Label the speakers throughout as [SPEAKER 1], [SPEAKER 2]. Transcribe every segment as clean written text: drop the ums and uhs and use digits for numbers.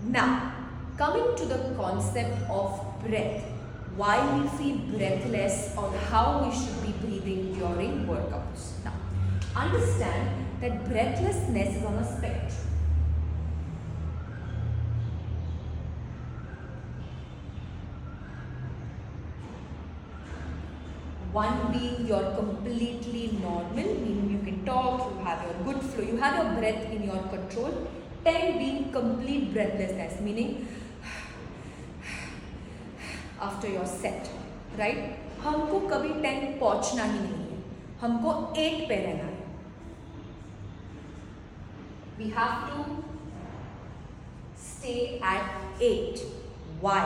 [SPEAKER 1] Now, coming to the concept of breath, why we feel breathless or how we should be breathing during workouts. Now, understand that breathlessness is on a spectrum. One being you're completely normal, meaning you can talk, you have your good flow, you have your breath in your control. 10 being complete breathlessness, meaning after your set, right? हमको कभी 10 पहुंचना ही नहीं है, हमको 8 पे रहना है. We have to stay at 8. Why?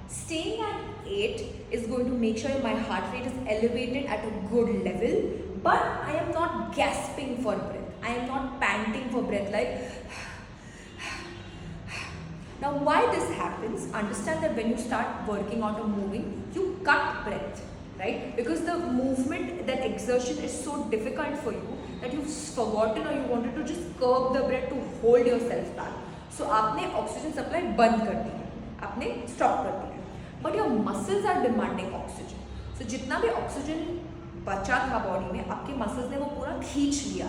[SPEAKER 1] Staying at 8 is going to make sure my heart rate is elevated at a good level, but I am not gasping for breath. I am not panting for breath like. Now, why this happens? Understand that when you start working out or moving, you cut breath, right? Because the movement, that exertion is so difficult for you that you've forgotten or you wanted to just curb the breath to hold yourself back. So, आपने oxygen supply बंद कर दिया, आपने stop कर दिया. But your muscles are demanding oxygen. So, जितना भी oxygen बचा था body में, आपके muscles ने वो पूरा खींच लिया,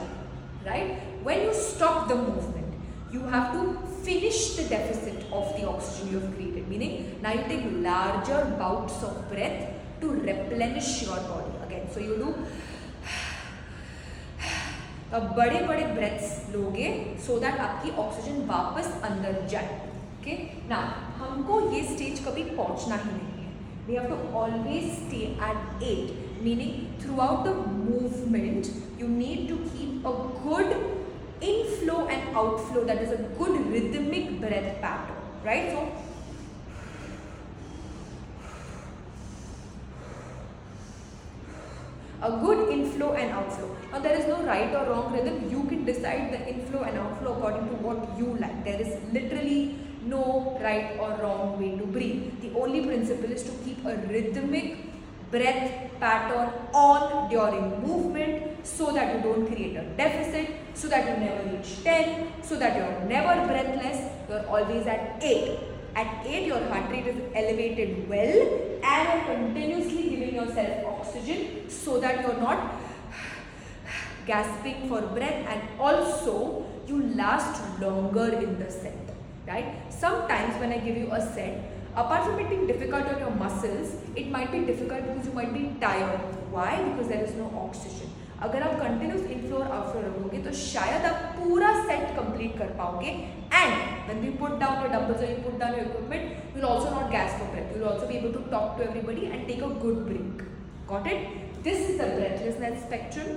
[SPEAKER 1] right? When you stop the movement, you have to finish the deficit of the oxygen you have created. Meaning, now you take larger bouts of breath to replenish your body again. So you do बड़े बड़े breaths लोगे so that आपकी oxygen वापस अंदर जाए. Okay? Now हमको ये stage कभी पहुंचना ही नहीं है. We have to always stay at 8. Meaning, throughout the movement, you need to keep a good inflow and outflow, that is a good rhythmic breath pattern, right? So a good inflow and outflow. Now there is no right or wrong rhythm. You can decide the inflow and outflow according to what you like. There is literally no right or wrong way to breathe. The only principle is to keep a rhythmic breath pattern on during movement so that you don't create a deficit, so that you never reach 10, so that you're never breathless, you're always at 8. At 8, your heart rate is elevated well and you're continuously giving yourself oxygen so that you're not gasping for breath, and also you last longer in the set, right? Sometimes when I give you a set, apart from it being difficult on your muscles, it might be difficult because you might be tired. Why? Because there is no oxygen. अगर आप continuous inflow और outflow रखोगे तो शायद आप पूरा set complete कर पाओगे. And when you put down your dumbbells और you put down your equipment, you will also not gasp for breath. You will also be able to talk to everybody and take a good break. Got it? This is the breathlessness spectrum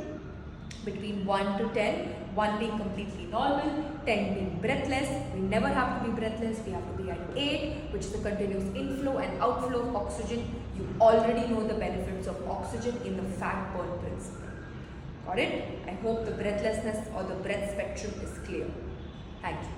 [SPEAKER 1] between 1 to 10. 1 being completely normal, 10 being breathless. We never have to be breathless. We have to be at 8, which is the continuous inflow and outflow of oxygen. You already know the benefits of oxygen in the fat burn principle. Got it? I hope the breathlessness or the breath spectrum is clear. Thank you.